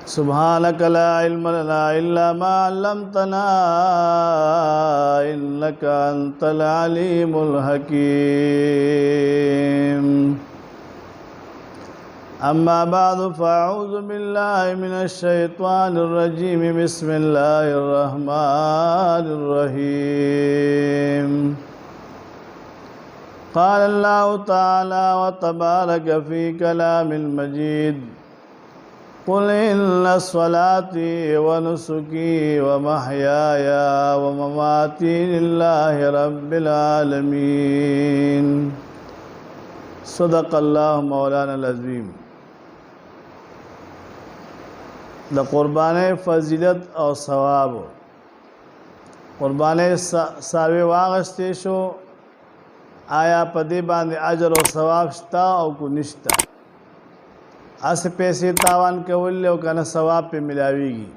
सुब्हानक ला इल्म लना इल्ला मा अल्लमतना इन्नका अंतल अलीमुल हकीम। अम्मा बादु फ़अऊज़ु बिल्लाहि मिनश शैतानिर रजीम। बिस्मिल्लाहिर रहमानिर रहीम। क़ाल अल्लाहु तआला व तबारक फ़ी कलामिल मजीद। क़ुल इन्ना स्वलाती व नुसुकी व महयाया व ममाती लिल्लाहि रब्बिल आलमीन। सदक़ल्लाहु मौलाना अज़ीम। द क़ुरबान फ़ज़ीलत और सवाब। क़ुरबान सावे वागस्ते शो आया पदे बांधे अजर और सवाब शता और को निश्ता। अस पैसे तावान कवल्ले और कना सवाब पे मिलावेगी।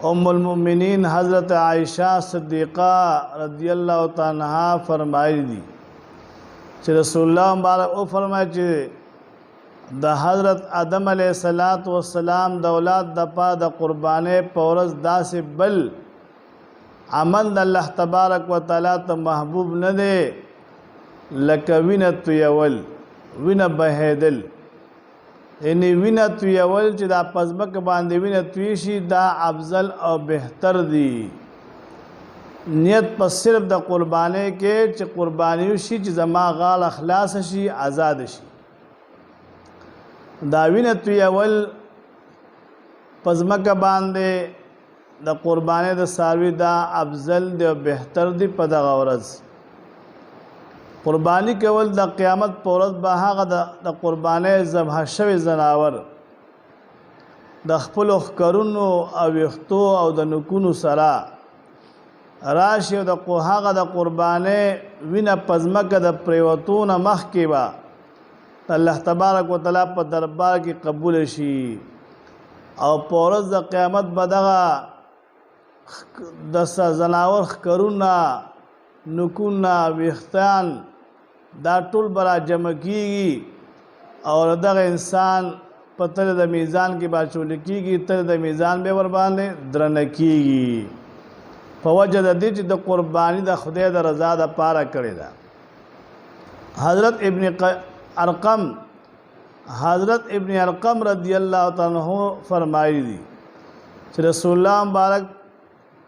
उम्मुल मुमिनीन हज़रत आयशा सिद्दीक़ा रज़ियल्लाहु तआला अन्हा फरमाई दी कि रसूलुल्लाह मुबारक ओ फरमाए कि द हज़रत आदम अलैहिस्सलातु वस्सलाम दौलत दपा द क़ुरबाने पौरस दा से बल अमन अल्लाह तबारक व तआला त महबूब न दे लकविन तुयवल विन बहेदल। यानी विन तुयवल च दा पज़मक बांधे विन तुयशी दा अफजल और बेहतर दी। नियत पर सिर्फ द क़ुरबाने के च क़ुरबानी शी च जमा गाल अखलास शी आज़ाद शी। दाविन तुयवल पज़मक बांधे द क़ुरबाने द सारवी दा अफजल दे बेहतर दी पद गौरज। क़ुरबानी केवल द क़यामत पौरत बहाग द क़ुरबाने ज़बह शव जनावर द खपल करुनो अविख्तो और द नुकुनु सरा राशि द कोहाग द क़ुरबाने विन पज़मक द प्रेवतून मख के बा अल्लाह तबारक व तआला पर दरबार की कबूल शी। और पौरस द क़यामत बदगा दस जनावर करुना नुकुना विख्तान दा टुल बरा जम कीगी और दग इंसान पतल द मीज़ान की बाचो लिखीगी तर द मीज़ान बे बरबाने द्रन कीगी। फवजद दी द क़ुरबानी द खुदे द रज़ा द पारा करेदा। हज़रत इब्न अरक़म रज़ियल्लाहु तआला अन्हु फरमाई दी कि रसूलुल्लाह मुबारक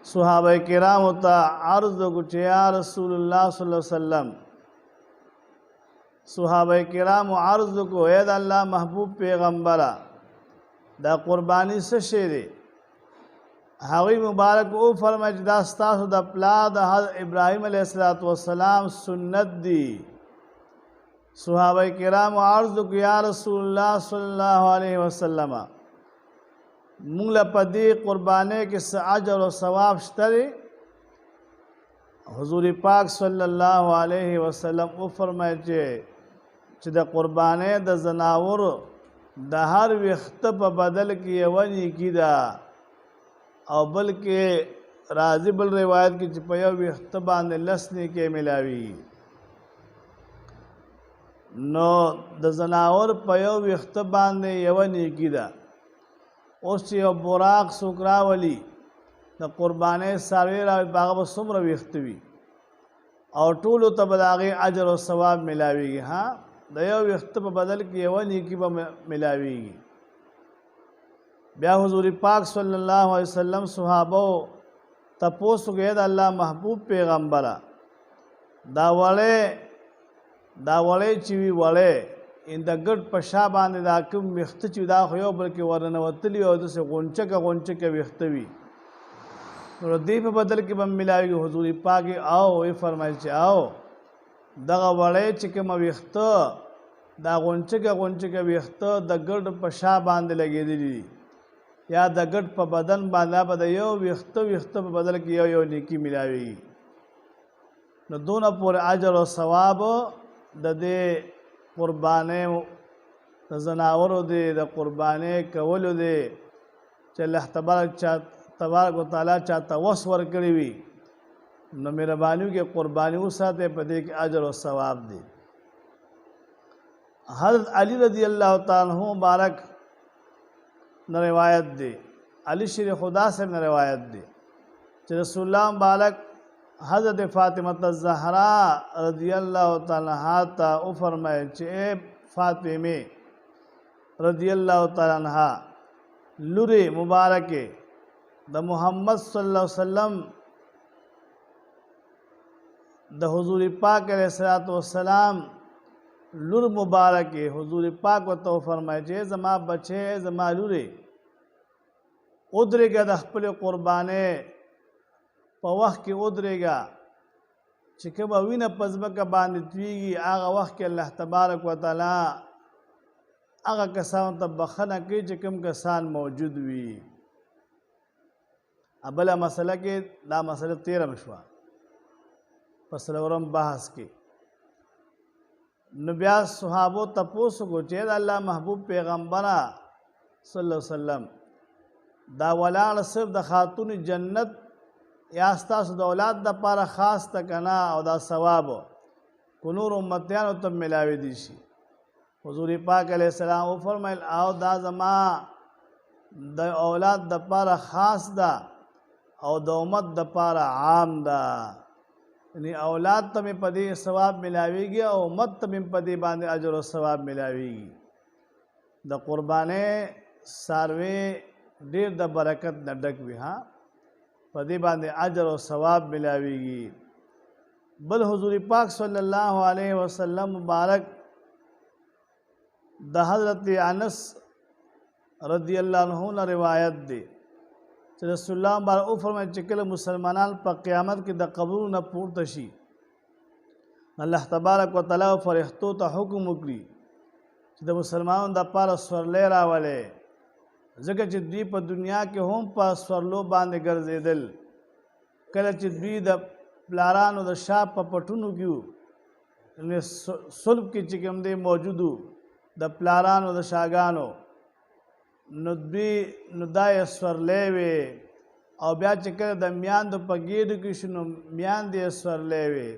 सहाबा किराम होता अर्ज़ कुछ या रसूलुल्लाह सल्लल्लाहु अलैहि वसल्लम। सहाबा किराम अर्ज़ को ए अल्लाह महबूब पैगम्बरा दा क़ुरबानी से शेरे हावी मुबारक ओ फरमाए दास्तास द प्ला द हज़रत इब्राहीम अलैहिस्सलातु वस्सलाम सुन्नत दी। सहाबा किराम अर्ज़ को या रसूलुल्लाह सल्लल्लाहु अलैहि वसल्लम मूल पदी क़ुरबाने के अजर और सवाब शतरे। हुज़ूर पाक सल्लल्लाहु अलैहि वसल्लम ओ फरमाए च द क़ुरबाने द जनावर द हर वक्त पर बदल की वनी की दा और बल्कि राजी बल रिवायत की चिपया वक्त बांधे लसने के मिलावी नो द जनावर पयो वक्त बांधे यवनी की दा उससे बुराक सुकरावली द क़ुरबाने सारवेरा बाग सुम्र वक्तवी और टूल तबदागे अजर और सवाब मिलावेगी। हाँ दया वक्त पर बदल की वनी की मिलावेगी। ब्या हुज़ूर पाक सल्लल्लाहु अलैहि वसल्लम सुहाबो तपोस गए अल्लाह महबूब पैगम्बरा दावड़े चिवी वड़े इन द गट पशा बांधे दा कम वक्त चिदा हो बल्कि वरन वतली और से गुंचे का वक्तवी और दीप बदल के बम मिलाएगी। हुज़ूर पाक आओ ये फरमाए आओ दगा वड़े चिकम वक्त दा गुंचे का वक्त द गट पशा बांधे लगे दी या द गट पर बदन बांधा बदयो वक्त पर बदल के यो निकी मिलाएगी। न दोनों पूरे अजर और सवाब द दे क़ुरबाने द जनावर दे द क़ुरबाने कवल दे अल्लाह तबारक व तआला चाहता वसवर करी हुई न मेहरबानी के क़ुरबानी उसाते पदे के अजर और सवाब दे। हज़रत अली रज़ी अल्लाह तआला अन्हु मुबारक न रिवायत दे, अली शेर खुदा से न रिवायत दे कि रसूलुल्लाह बालक हज़रत फ़ातिमत ज़हरा रज़ियल्लाहु ताला अन्हा ता ओ फरमाए कि ए फ़ातिमे रज़ियल्लाहु ताला अन्हा लुरे मुबारके द मुहम्मद सल्लल्लाहु अलैहि वसल्लम द हुजूर पाक अलैहिस्सलातु वस्सलाम लुर मुबारक हुजूर पाक व तो फरमाए जे जमा बचे जमा लुरे उदरेगा द खपल कुर्बाने په وخت کې ودرېږه چې کومه وینه په ځمکه باندې تویږي هغه وخت کې الله تبارک وتعالی هغه کسانو ته بخښنه کوي چې کوم کسان موجود وي. بله مسله کې دا مسله تېره شوه په څلورم بحث کې. نو بیا صحابو تپوس کو چې د الله محبوب پیغمبره صلی الله علیه وسلم دا ولاړ صرف د خاتون جنت یا ستاسو د اولاد د پاره خاص تکنا او دا ثواب کو نور امتیانو ته ملاوي دي شي. حضور پاک علیہ السلام او فرمایل او دا زما د اولاد د پاره خاص ده او د امت د پاره عام ده، یعنی اولاد ته په دې ثواب ملاويږي او امت ته په دې باندې اجر او ثواب ملاويږي. د قربانې ساروي ډېر د برکت نه ډک وي، ها په دې باندې اجر او ثواب ملاويږي. بل حضور پاک صلی الله علیه وسلم مبارک د حضرت انس رضی الله عنه نه روایت دی چې رسول الله بار او فرمایي چې کله مسلمانان په قیامت کې د قبرونو پورته شي الله تبارک وتعالى فرښتو ته حکم وکړي چې د مسلمانانو د پاره سورلې راولې، ځکه چې دوی په دنیا کې هم په سورلو باندې ګرځېدل. کله چې دوی د پلارانو د شا په پټونو کې صلب کې چې کوم دی موجودو د پلارانو د شاګانو نو دوی نو دا یې سورلې وې، او بیا چې کله د میاندو په ګېډو کې شو نو میاندې یې سورلې وې،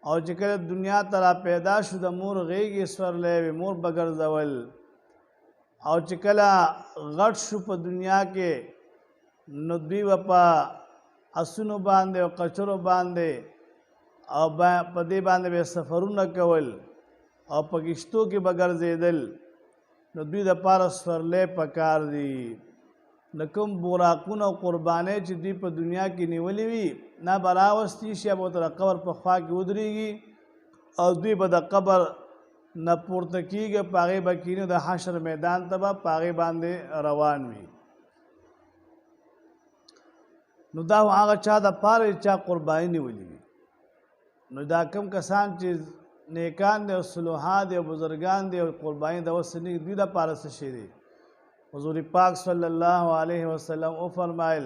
او چې کله دنیا ته را پیدا شو د مور غېږ یې سورلې وې، مور به ګرځول. او چې کله غټ شو په دنیا کې نو دوی به په اسونو باندې او کچرو باندې او په دې باندې به سفرونه کول او په کشتو کې به ګرځېدل. نو دوی د پاره سورلې پکار دي. نو کوم براقونه او قربانۍ چې دوی په دنیا کې نیولې وي نه به راوستي شي، به ورته قبر په خوا کې ودرېږي او دوی به د قبر نه پورته کېږي، په هغې به کښېني، د حشر میدان ته به په هغې باندې روان وي. نو دا هغه چا د پاره چا قرباني نیولې وي. نو دا کم کسان چې نیکان دي او صلوحان دي او بزرگان دي او قرباني د وسنی دوی د پاره څه شي دي. حضور پاک صلی الله علیه وسلم او فرمایل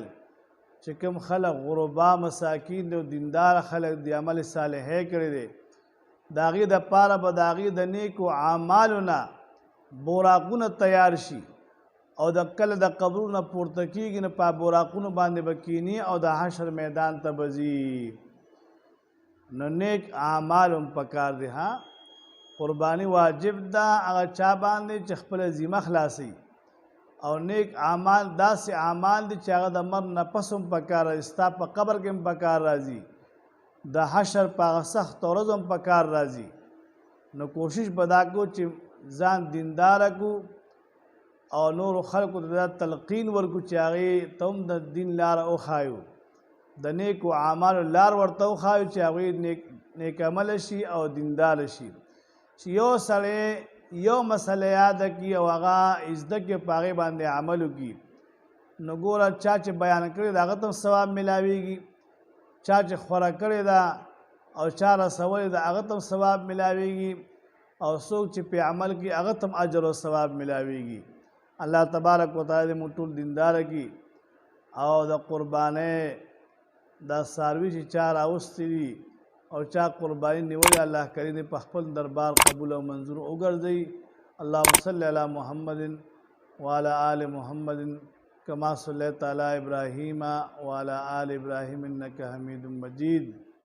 چې کوم خلق غربا مساکین دي او دیندار خلق دي عمل صالحې کړی دي د هغې د پاره به د هغې د نیکو اعمالو نه براقونه تیار شي او د کله د قبرونه پورته کېږي نو په براقونو باندې به کښېني او د حشر میدان ته به ځي. نو نیک اعمال هم پکار دي. ها قرباني واجب ده هغه چا باندې چې خپله ذمه خلاصوي، او نیک اعمال داسې اعمال دي چې هغه د مرګ نه پس هم پکار راځي، ستا په قبر کې هم پکار راځي، د حشر په هغه سخت ورځ هم پکار راځي. نو کوشش به دا کو چې ځان دینداره کو او نورو خلکو ته دا تلقین ورکو چې هغې ته هم د دین لاره وښایو، د نیکو اعمالو لار ورته وښایو چې هغوی نیک عمله شي او دینداره شي. چې یو سړی یو مسله یاده کړي او هغه زده کړي په هغې باندې عمل وکړي نو ګوره چا چې بیان کړی د هغه ته هم ثواب ملاویږي، چا چې خوره کړې ده او چا رسولې ده هغه ته هم ثواب ملاویږي، او څوک چې پې عمل کړي هغه ته هم اجر او ثواب ملاویږي. الله تبارک وتعالی دې موږ ټول دینداره کړي او د قربانۍ دا څاروي چې چا راوستي دي او چا قرباني نیولې الله کریم دې په خپل دربار قبول او منظور وګرځوي. اللهم صل علی محمد وعلى آل محمد كما صليت على إبراهيم وعلى آل إبراهيم إنك حميد مجيد.